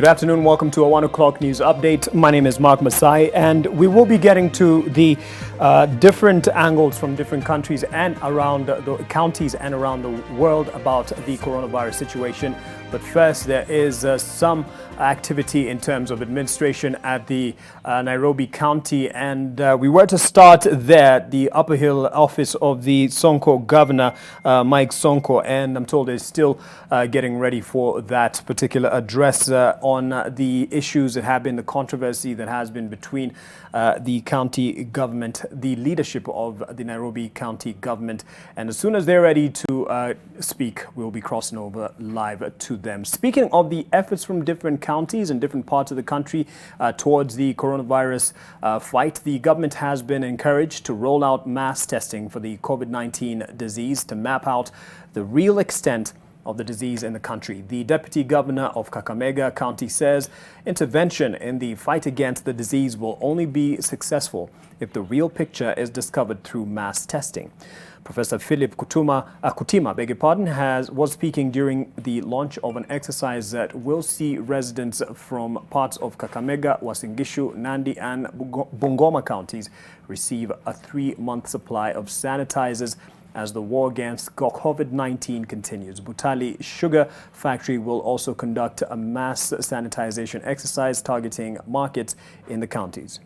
Good afternoon. Welcome to a 1 o'clock news update. My name is Mark Masai, and we will be getting to the different angles from different countries and around the counties and around the world about the coronavirus situation. But first, there is some activity in terms of administration at the Nairobi County, and we were to start there, the Upper Hill office of the Sonko governor, Mike Sonko, and I'm told they're still getting ready for that particular address on the issues that have been, the controversy that has been between the county government, the leadership of the Nairobi County government. And as soon as they're ready to speak, we'll be crossing over live to them. Speaking of the efforts from different counties and different parts of the country towards the coronavirus fight, the government has been encouraged to roll out mass testing for the COVID-19 disease to map out the real extent of the disease in the country. The Deputy Governor of Kakamega County says intervention in the fight against the disease will only be successful if the real picture is discovered through mass testing. Professor Philip Kutima, was speaking during the launch of an exercise that will see residents from parts of Kakamega, Uasin Gishu, Nandi and Bungoma counties receive a 3-month supply of sanitizers as the war against COVID-19 continues. Butali Sugar Factory will also conduct a mass sanitization exercise targeting markets in the counties.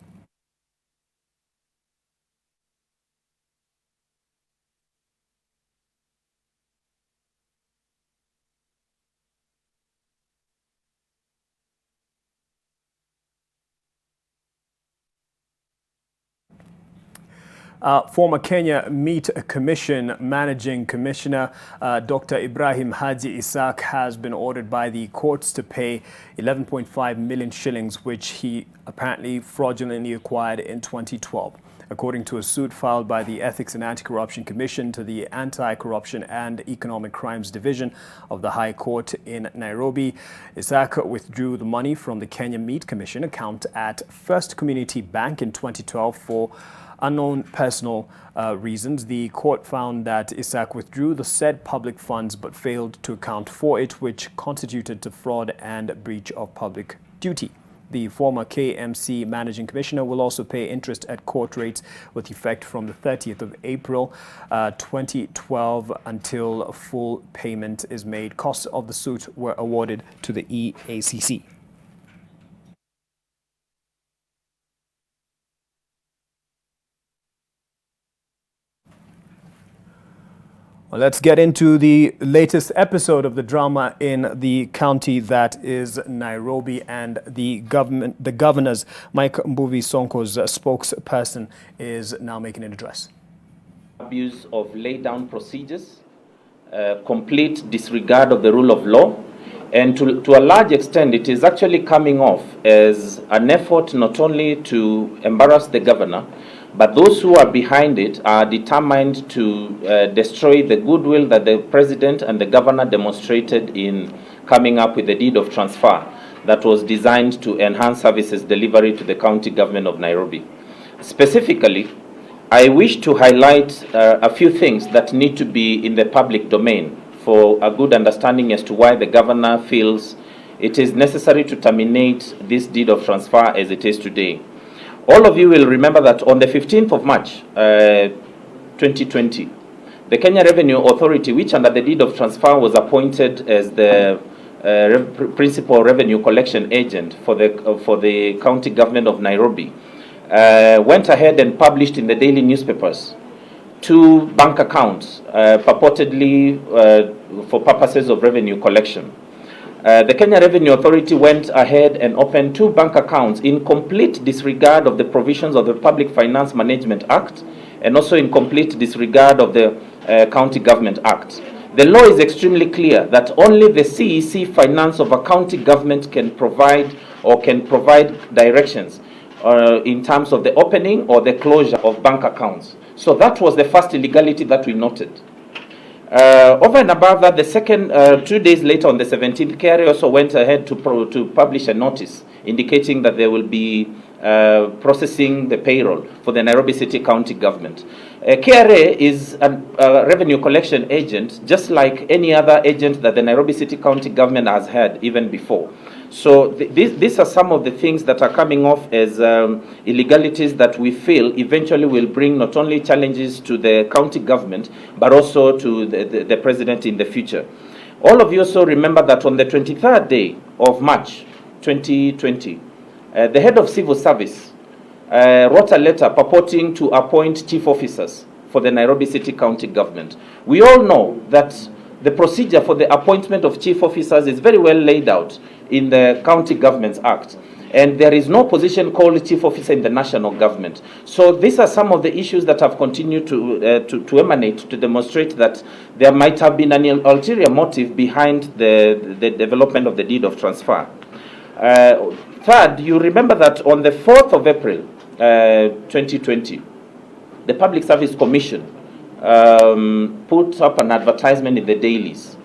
Former Kenya Meat Commission Managing Commissioner Dr. Ibrahim Haji Isaac has been ordered by the courts to pay 11.5 million shillings, which he apparently fraudulently acquired in 2012. According to a suit filed by the Ethics and Anti-Corruption Commission to the Anti-Corruption and Economic Crimes Division of the High Court in Nairobi, Isaac withdrew the money from the Kenya Meat Commission account at First Community Bank in 2012 for unknown personal reasons. The court found that Isaac withdrew the said public funds but failed to account for it, which constituted to fraud and breach of public duty. The former KMC Managing Commissioner will also pay interest at court rates with effect from the 30th of April 2012 until full payment is made. Costs of the suit were awarded to the EACC. Well, let's get into the latest episode of the drama in the county that is Nairobi, and the governor's Mike Mbuvi Sonko's spokesperson is now making an address. Abuse of laid-down procedures, complete disregard of the rule of law, and to a large extent it is actually coming off as an effort not only to embarrass the governor, but those who are behind it are determined to destroy the goodwill that the president and the governor demonstrated in coming up with the deed of transfer that was designed to enhance services delivery to the county government of Nairobi. Specifically, I wish to highlight a few things that need to be in the public domain for a good understanding as to why the governor feels it is necessary to terminate this deed of transfer as it is today. All of you will remember that on the 15th of March 2020, the Kenya Revenue Authority, which under the deed of transfer was appointed as the principal revenue collection agent for the county government of Nairobi, went ahead and published in the daily newspapers 2 bank accounts purportedly for purposes of revenue collection. The Kenya Revenue Authority went ahead and opened 2 bank accounts in complete disregard of the provisions of the Public Finance Management Act and also in complete disregard of the County Government Act. The law is extremely clear that only the CEC finance of a county government can provide directions in terms of the opening or the closure of bank accounts. So that was the first illegality that we noted. Over and above that, the second, 2 days later on the 17th, KRA also went ahead to publish a notice indicating that there will be processing the payroll for the Nairobi City County government. KRA is a revenue collection agent, just like any other agent that the Nairobi City County government has had even before. So these are some of the things that are coming off as illegalities that we feel eventually will bring not only challenges to the county government, but also to the president in the future. All of you also remember that on the 23rd day of March 2020, the head of civil service wrote a letter purporting to appoint chief officers for the Nairobi City County government. We all know that the procedure for the appointment of chief officers is very well laid out in the County Governments Act. And there is no position called chief officer in the national government. So these are some of the issues that have continued to emanate to demonstrate that there might have been an ulterior motive behind the development of the deed of transfer. Third, you remember that on the 4th of April 2020, the Public Service Commission put up an advertisement in the dailies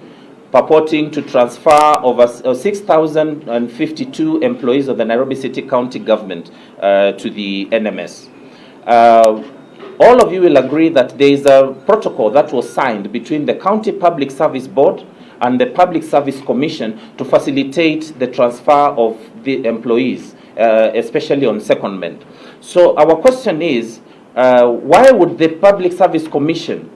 purporting to transfer over 6,052 employees of the Nairobi City County government to the NMS. All of you will agree that there is a protocol that was signed between the County Public Service Board and the Public Service Commission to facilitate the transfer of the employees, especially on secondment. So our question is, why would the Public Service Commission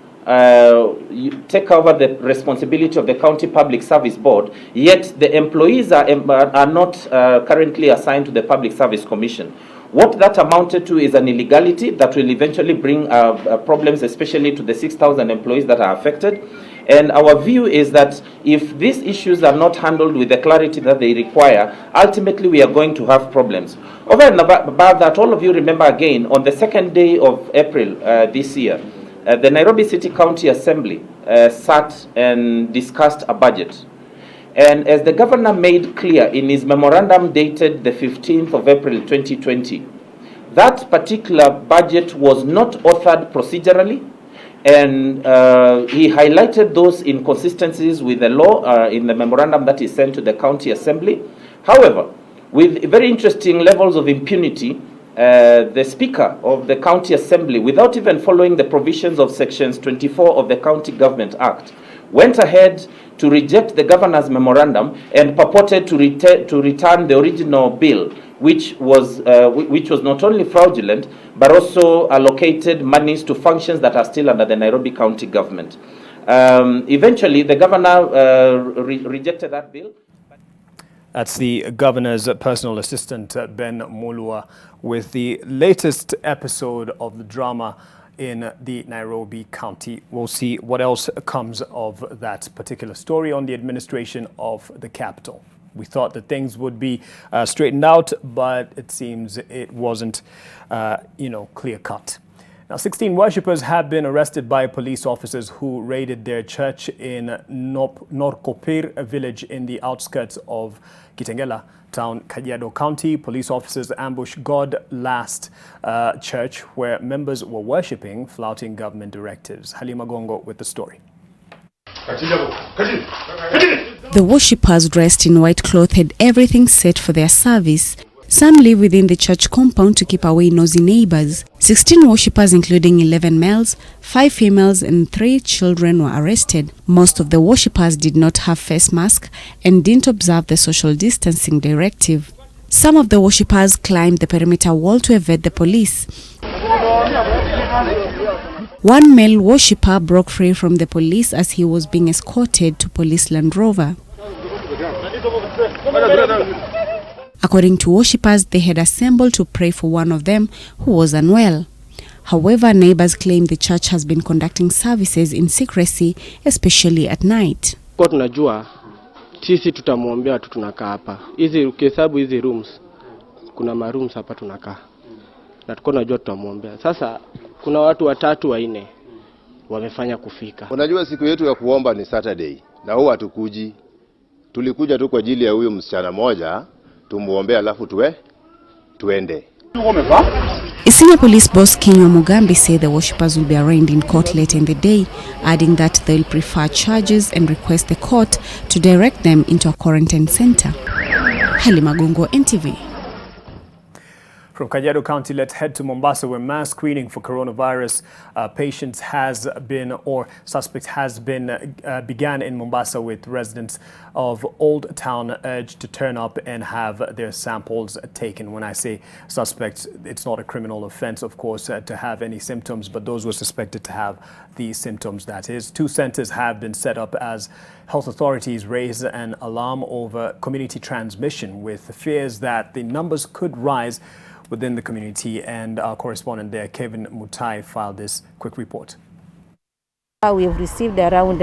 take over the responsibility of the County Public Service Board, yet the employees are not currently assigned to the Public Service Commission? What that amounted to is an illegality that will eventually bring problems, especially to the 6,000 employees that are affected. And our view is that if these issues are not handled with the clarity that they require, ultimately we are going to have problems. Over and above that, all of you remember again, on the 2nd day of April this year, the Nairobi City County Assembly sat and discussed a budget. And as the governor made clear in his memorandum dated the 15th of April 2020, that particular budget was not authored procedurally, and he highlighted those inconsistencies with the law in the memorandum that he sent to the County Assembly. However, with very interesting levels of impunity, the Speaker of the County Assembly, without even following the provisions of Sections 24 of the County Government Act, went ahead to reject the governor's memorandum and purported to return the original bill, which was not only fraudulent, but also allocated monies to functions that are still under the Nairobi County government. Eventually, the governor rejected that bill. That's the governor's personal assistant, Ben Mulua, with the latest episode of the drama in the Nairobi County. We'll see what else comes of that particular story on the administration of the capital. We thought that things would be straightened out, but it seems it wasn't, clear cut. Now, 16 worshippers have been arrested by police officers who raided their church in Norkopir, a village in the outskirts of Kitengela town, Kajiado County. Police officers ambushed God Last Church, where members were worshipping, flouting government directives. Halima Gongo with the story. The worshippers dressed in white cloth had everything set for their service. Some live within the church compound to keep away nosy neighbors. 16 worshippers, including 11 males, 5 females and 3 children, were arrested. Most of the worshippers did not have face masks and didn't observe the social distancing directive. Some of the worshippers climbed the perimeter wall to evade the police. One male worshipper broke free from the police as he was being escorted to police Land Rover. According to worshippers, they had assembled to pray for one of them who was unwell. However, neighbors claim the church has been conducting services in secrecy, especially at night. Kwa tunajua sisi tutamuombea tu, tunakaa hapa. Hizi ukihesabu hizi rooms, kuna ma rooms hapa tunakaa. Na tuko tunajua tutamuombea. Sasa kuna watu 3 4 wamefanya kufika. Unajua siku yetu ya kuomba ni Saturday na huwa hatukuji. Tulikuja tu kwa ajili ya huyo msichana moja tumuombea alafu tuende. Senior police boss Kinyo Mugambi said the worshippers will be arraigned in court later in the day, adding that they'll prefer charges and request the court to direct them into a quarantine center. Halima Gongo, NTV. From Kajiado County, let's head to Mombasa, where mass screening for coronavirus patients has been, or suspects has been, began in Mombasa, with residents of Old Town urged to turn up and have their samples taken. When I say suspects, it's not a criminal offense, of course, to have any symptoms, but those who are suspected to have these symptoms, that is. 2 centers have been set up as health authorities raise an alarm over community transmission, with fears that the numbers could rise within the community. And our correspondent there, Kevin Mutai, filed this quick report. We've received around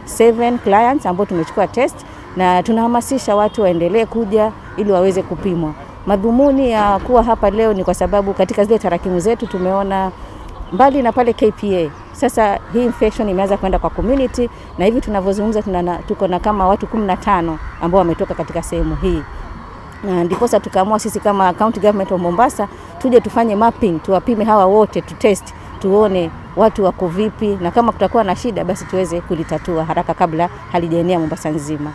7 clients ambao tumechukua test, na tunahamasisha watu waendelee kuja ili waweze kupimwa. Madhumuni ya kuwa hapa leo ni kwa sababu katika zile tarakimu zetu tumeona mbali na pale KPA, sasa hii infection imeanza kwenda kwa community, na hivi tunavyozungumza tuko na kama watu 15 ambao wametoka katika sehemu hii. Na ndiposa tukaamua sisi kama County Government of Mombasa tuje tufanye mapping, tuwapime hawa wote, tutest, tuone watu wako vipi, na kama kutakuwa na shida basi tuweze kulitatua haraka kabla halijaenea Mombasa nzima.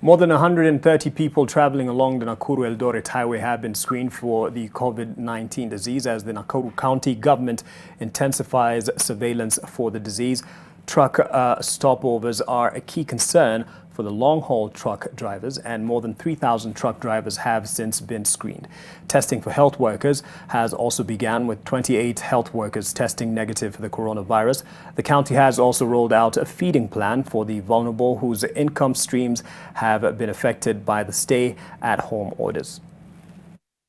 More than 130 people traveling along the Nakuru-Eldoret highway have been screened for the COVID-19 disease as the Nakuru County government intensifies surveillance for the disease. Truck stopovers are a key concern for the long-haul truck drivers, and more than 3,000 truck drivers have since been screened. Testing for health workers has also begun, with 28 health workers testing negative for the coronavirus. The county has also rolled out a feeding plan for the vulnerable whose income streams have been affected by the stay-at-home orders.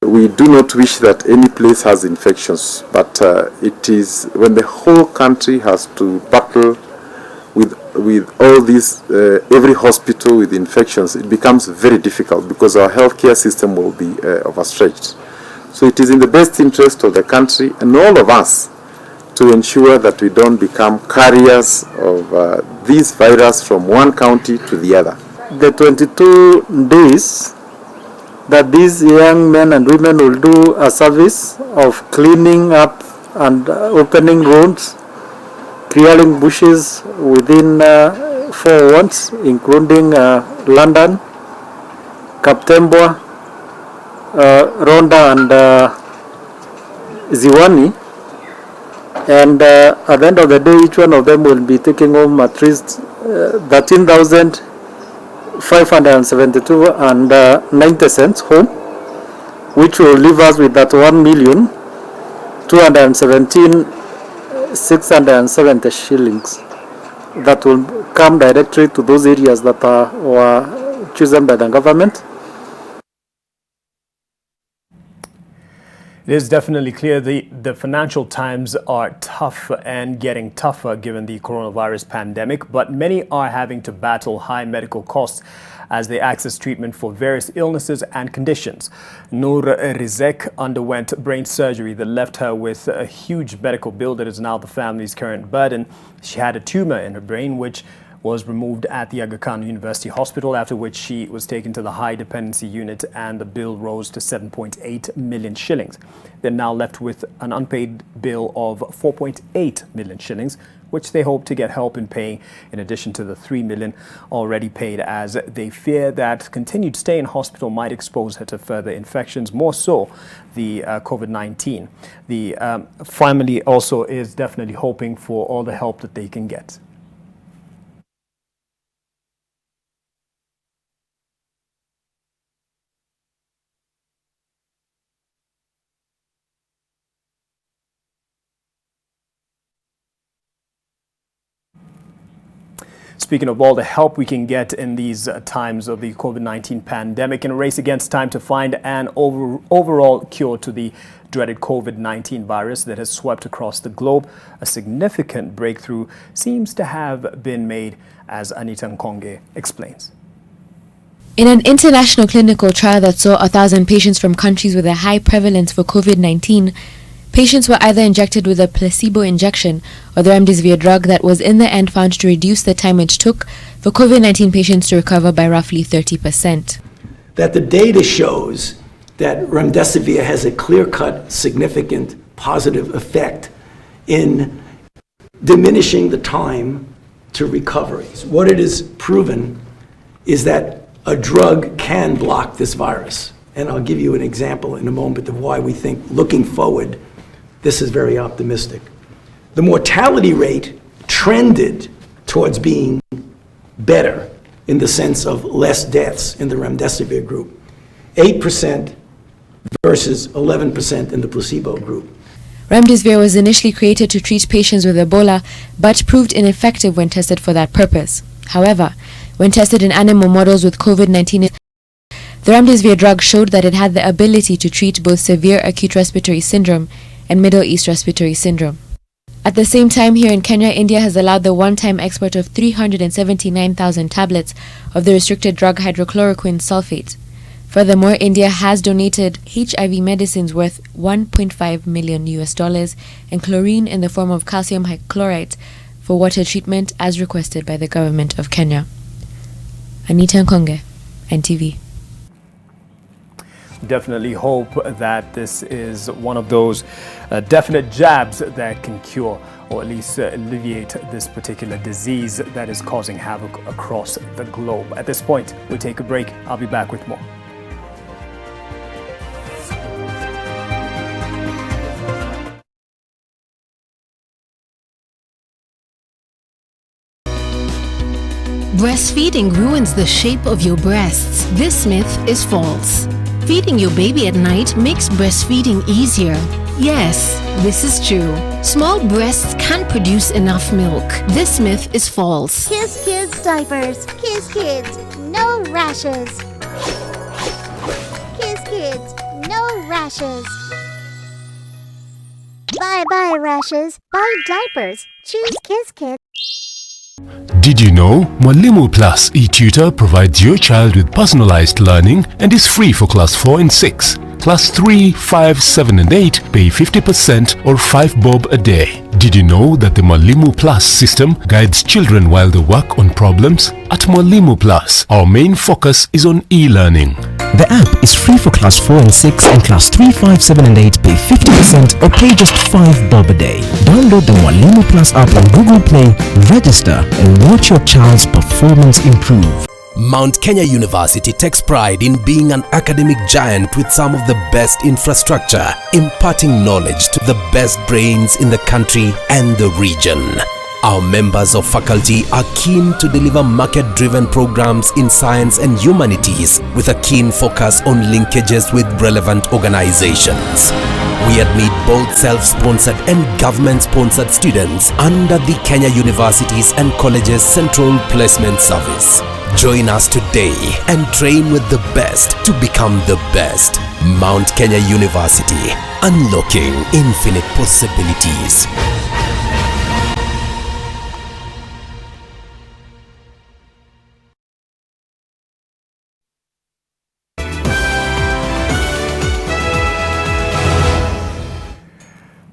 We do not wish that any place has infections, but it is when the whole country has to battle with all these, every hospital with infections, it becomes very difficult because our healthcare system will be overstretched. So it is in the best interest of the country and all of us to ensure that we don't become carriers of this virus from one county to the other. The 22 days that these young men and women will do a service of cleaning up and opening roads, clearing bushes within 4 wards, including London, Kaptembwa, Ronda and Ziwani. And at the end of the day, each one of them will be taking home at least 13,572 and 90 cents home, which will leave us with that 1,217,670 shillings that will come directly to those areas that were chosen by the government. It is definitely clear the financial times are tough and getting tougher given the coronavirus pandemic, but many are having to battle high medical costs as they access treatment for various illnesses and conditions. Noor Rizek underwent brain surgery that left her with a huge medical bill that is now the family's current burden. She had a tumor in her brain which was removed at the Aga Khan University Hospital, after which she was taken to the high dependency unit, and the bill rose to 7.8 million shillings. They're now left with an unpaid bill of 4.8 million shillings, which they hope to get help in paying, in addition to the 3 million already paid, as they fear that continued stay in hospital might expose her to further infections, more so the COVID-19. The family also is definitely hoping for all the help that they can get. Speaking of all the help we can get in these times of the COVID-19 pandemic, in a race against time to find an overall cure to the dreaded COVID-19 virus that has swept across the globe, a significant breakthrough seems to have been made, as Anita Nkonge explains. In an international clinical trial that saw 1,000 patients from countries with a high prevalence for COVID-19, patients were either injected with a placebo injection or the remdesivir drug that was in the end found to reduce the time it took for COVID-19 patients to recover by roughly 30%. That the data shows that remdesivir has a clear-cut, significant, positive effect in diminishing the time to recovery. What it is proven is that a drug can block this virus. And I'll give you an example in a moment of why we think, looking forward, this is very optimistic. The mortality rate trended towards being better in the sense of less deaths in the remdesivir group. 8% versus 11% in the placebo group. Remdesivir was initially created to treat patients with Ebola, but proved ineffective when tested for that purpose. However, when tested in animal models with COVID-19, the remdesivir drug showed that it had the ability to treat both severe acute respiratory syndrome and Middle East respiratory syndrome. At the same time, here in Kenya, India has allowed the one-time export of 379,000 tablets of the restricted drug hydrochloroquine sulfate. Furthermore, India has donated HIV medicines worth $1.5 million and chlorine in the form of calcium hydrochloride for water treatment as requested by the government of Kenya. Anita Nkonge, NTV. Definitely hope that this is one of those definite jabs that can cure or at least alleviate this particular disease that is causing havoc across the globe. At this point, we'll take a break. I'll be back with more. Breastfeeding ruins the shape of your breasts. This myth is false. Feeding your baby at night makes breastfeeding easier. Yes, this is true. Small breasts can't produce enough milk. This myth is false. Kiss Kids diapers. Kiss Kids, no rashes. Kiss Kids, no rashes. Bye-bye rashes. Bye diapers. Choose Kiss Kids. Did you know Mwalimu Plus e-tutor provides your child with personalized learning and is free for class 4 and 6. Class 3, 5, 7 and 8 pay 50% or 5 bob a day. Did you know that the Mwalimu Plus system guides children while they work on problems? At Mwalimu Plus, our main focus is on e-learning. The app is free for class 4 and 6 and class 3, 5, 7 and 8 pay 50% or pay just 5 bob a day. Download the Mwalimu Plus app on Google Play, register and watch your child's performance improve. Mount Kenya University takes pride in being an academic giant with some of the best infrastructure, imparting knowledge to the best brains in the country and the region. Our members of faculty are keen to deliver market-driven programs in science and humanities with a keen focus on linkages with relevant organizations. We admit both self-sponsored and government-sponsored students under the Kenya Universities and Colleges Central Placement Service. Join us today and train with the best to become the best. Mount Kenya University, unlocking infinite possibilities.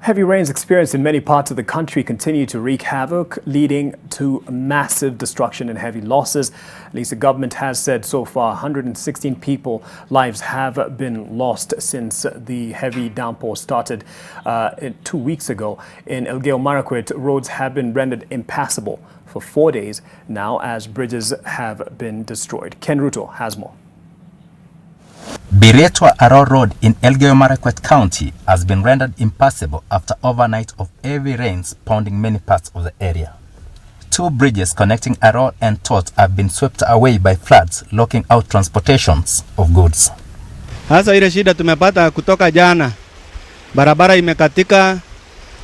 Heavy rains experienced in many parts of the country continue to wreak havoc, leading to massive destruction and heavy losses. At least the government has said so far 116 people's lives have been lost since the heavy downpour started 2 weeks ago. In Elgeyo Marakwet, roads have been rendered impassable for 4 days now as bridges have been destroyed. Ken Ruto has more. Biretwa Aro Road in Elgeyo Marakwet County has been rendered impassable after overnight of heavy rains pounding many parts of the area. 2 bridges connecting Aro and Tot have been swept away by floods, locking out transportations of goods. Hasa ile shida tumepata kutoka jana. Barabara imekatika.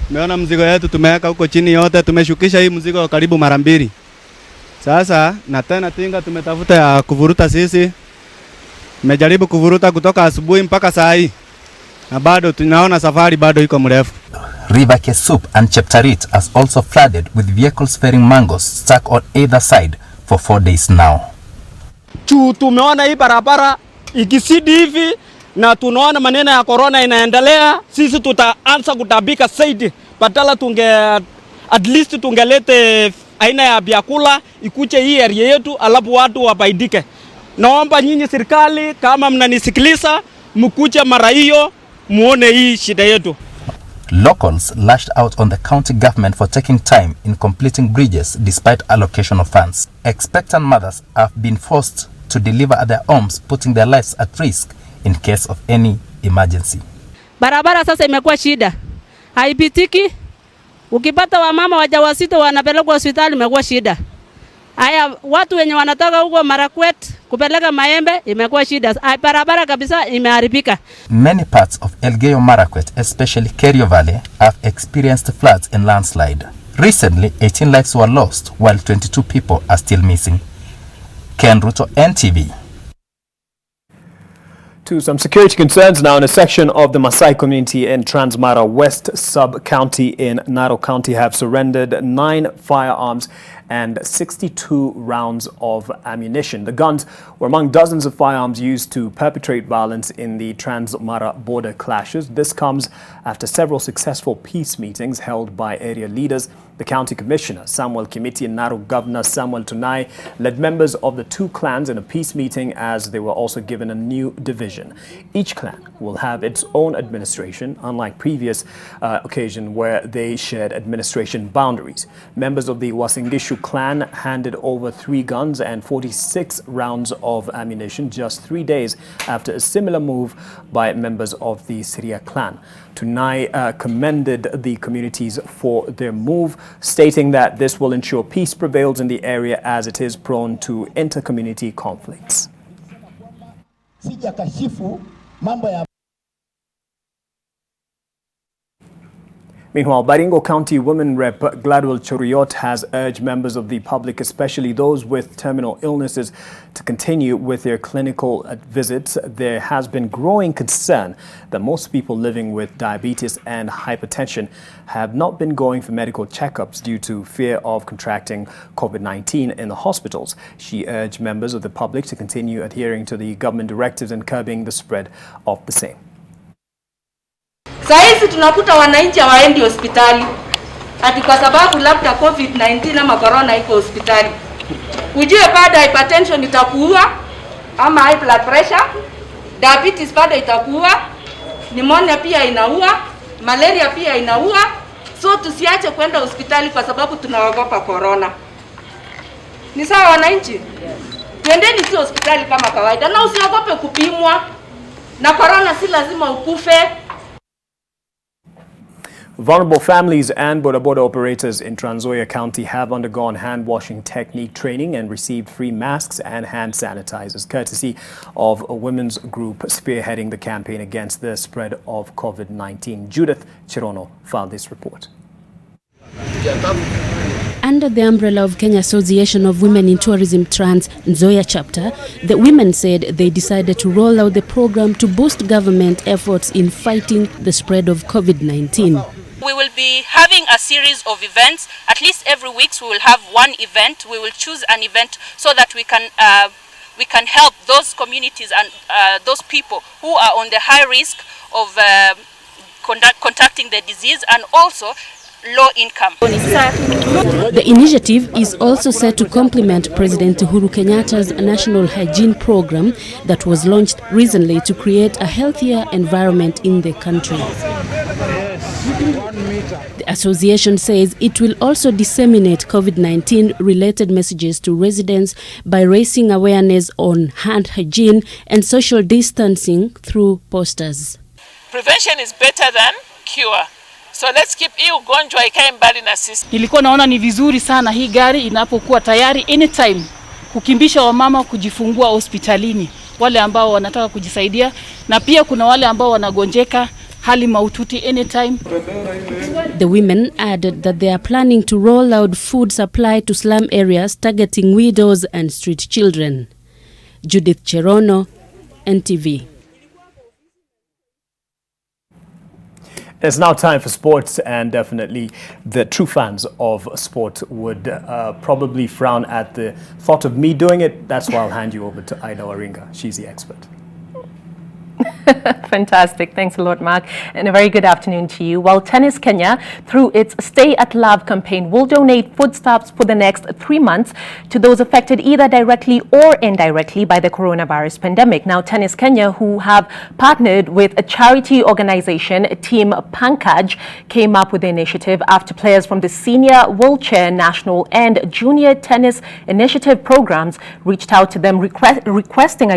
Tumeona mzigo yetu tumeweka huko chini yote, tumeshukisha hii mzigo karibu mara 2. Sasa na tena tinga tumetafuta ya kuvuruta sisi. Tumejaribu kuvuruta kutoka asubuhi mpaka saa hii. Na bado tunaona safari bado iko mrefu. River Kesup and Cheptarit has also flooded with vehicles ferrying mangoes stuck on either side for 4 days now. Tumeona hii barabara ikisidi hivi na tunaona maneno ya corona inaendelea, sisi tutaanza kutabika zaidi. Badala at least tungelete aina ya vyakula ikuje hii area yetu alafu watu wabaidike. Naomba nyinyi serikali kama mnanisikiliza mkuje mara hiyo muone hii shida yetu. Locals lashed out on the county government for taking time in completing bridges despite allocation of funds. Expectant mothers have been forced to deliver at their homes, putting their lives at risk in case of any emergency. Barabara sasa imekuwa shida. Haipitiki. Ukipata wamama wajawazito wanapelekwa hospitali imekuwa shida. Haya watu wenye wanatoka huko Marakwet kupeleka Maembe imekuwa shida. Barabara kabisa imeharibika. Many parts of Elgeyo Marakwet, especially Kerio Valley, have experienced floods and landslide. Recently, 18 lives were lost while 22 people are still missing. Ken Ruto, NTV. To some security concerns now in a section of the Masai community in Transmara West sub-county in Nairobi County have surrendered 9 firearms and 62 rounds of ammunition. The guns were among dozens of firearms used to perpetrate violence in the Transmara border clashes. This comes after several successful peace meetings held by area leaders. The county commissioner, Samuel Kimiti, and Nairobi governor Samuel Tunai led members of the 2 clans in a peace meeting as they were also given a new division. Each clan will have its own administration, unlike previous occasion where they shared administration boundaries. Members of the Wasingishu clan handed over 3 guns and 46 rounds of ammunition just 3 days after a similar move by members of the Syria clan. Tunai commended the communities for their move, stating that this will ensure peace prevails in the area as it is prone to inter-community conflicts. Meanwhile, Baringo County Women Rep Gladwell Churiot has urged members of the public, especially those with terminal illnesses, to continue with their clinical visits. There has been growing concern that most people living with diabetes and hypertension have not been going for medical checkups due to fear of contracting COVID-19 in the hospitals. She urged members of the public to continue adhering to the government directives and curbing the spread of the same. Saizi tunakuta wananchi hawaendi hospitali ati kwa sababu labda COVID-19 ama corona iko hospitali. Ujue bado hypertension itakuua ama high blood pressure, diabetes bado itakuua, pneumonia pia inaua, malaria pia inaua. So tusiache kwenda hospitali kwa sababu tunaogopa corona. Ni sawa wananchi? Twendeni tu hospitali kama kawaida na usiogope kupimwa. Na corona si lazima ukufe. Vulnerable families and boda operators in Trans Nzoia County have undergone hand-washing technique training and received free masks and hand sanitizers, courtesy of a women's group spearheading the campaign against the spread of COVID-19. Judith Chirono filed this report. Under the umbrella of Kenya Association of Women in Tourism Trans Nzoia chapter, the women said they decided to roll out the program to boost government efforts in fighting the spread of COVID-19. We will be having a series of events. At least every week we will have one event. We will choose an event so that we can help those communities and those people who are on the high risk of contracting the disease and also low income. The initiative is also set to complement President Uhuru Kenyatta's National Hygiene Program that was launched recently to create a healthier environment in the country. The association says it will also disseminate COVID-19 related messages to residents by raising awareness on hand hygiene and social distancing through posters. Prevention is better than cure. So let's keep hii ugonjwa ikae mbali na sisi. Nilikuwa naona ni vizuri sana hii gari inapokuwa tayari anytime kukimbisha wamama kujifungua hospitalini, wale ambao wanataka kujisaidia, na pia kuna wale ambao wanagonjeka hali maututi anytime. The women added that they are planning to roll out food supply to slum areas targeting widows and street children. Judith Cherono, NTV. It's now time for sports, and definitely the true fans of sport would probably frown at the thought of me doing it. That's why I'll hand you over to Aida Waringa. She's the expert. Fantastic. Thanks a lot, Mark. And a very good afternoon to you. Well, Tennis Kenya, through its Stay at Love campaign, will donate foodstuffs for the next 3 months to those affected either directly or indirectly by the coronavirus pandemic. Now, Tennis Kenya, who have partnered with a charity organization, Team Pankaj, came up with the initiative after players from the Senior Wheelchair National and Junior Tennis Initiative programs reached out to them requesting,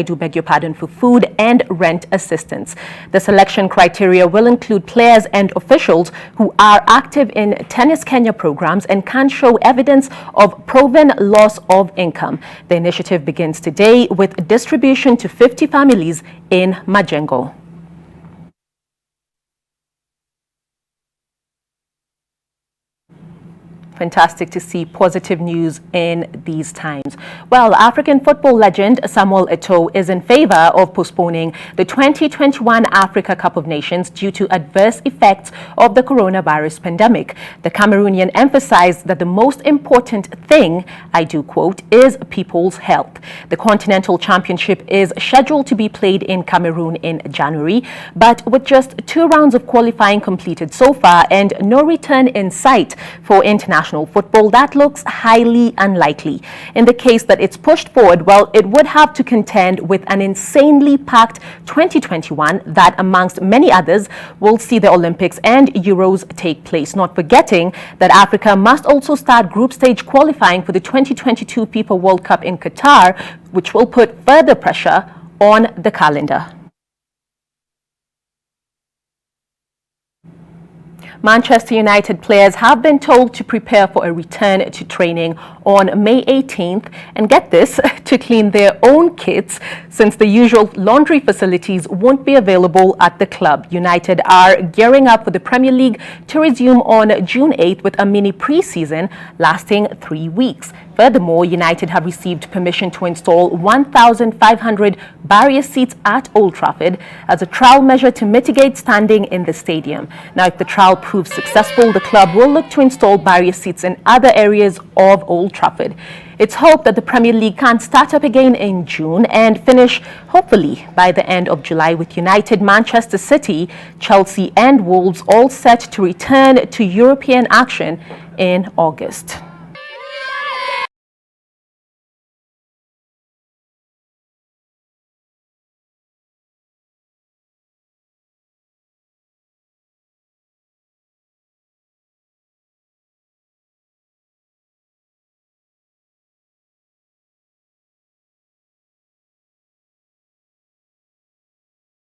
for food and rent assistance. The selection criteria will include players and officials who are active in Tennis Kenya programs and can show evidence of proven loss of income. The initiative begins today with distribution to 50 families in Majengo. Fantastic to see positive news in these times. Well, African football legend Samuel Eto'o is in favor of postponing the 2021 Africa Cup of Nations due to adverse effects of the coronavirus pandemic. The Cameroonian emphasized that the most important thing, I do quote, is people's health. The Continental Championship is scheduled to be played in Cameroon in January, but with just 2 rounds of qualifying completed so far and no return in sight for international football, that looks highly unlikely. In the case that it's pushed forward, well, it would have to contend with an insanely packed 2021 that, amongst many others, will see the Olympics and Euros take place. Not forgetting that Africa must also start group stage qualifying for the 2022 FIFA World Cup in Qatar, which will put further pressure on the calendar. Manchester United players have been told to prepare for a return to training on May 18th, and get this, to clean their own kits since the usual laundry facilities won't be available at the club. United are gearing up for the Premier League to resume on June 8th with a mini pre-season lasting 3 weeks. Furthermore, United have received permission to install 1,500 barrier seats at Old Trafford as a trial measure to mitigate standing in the stadium. Now, if the trial proves successful, the club will look to install barrier seats in other areas of Old Trafford. It's hoped that the Premier League can start up again in June and finish, hopefully, by the end of July, with United, Manchester City, Chelsea and Wolves all set to return to European action in August.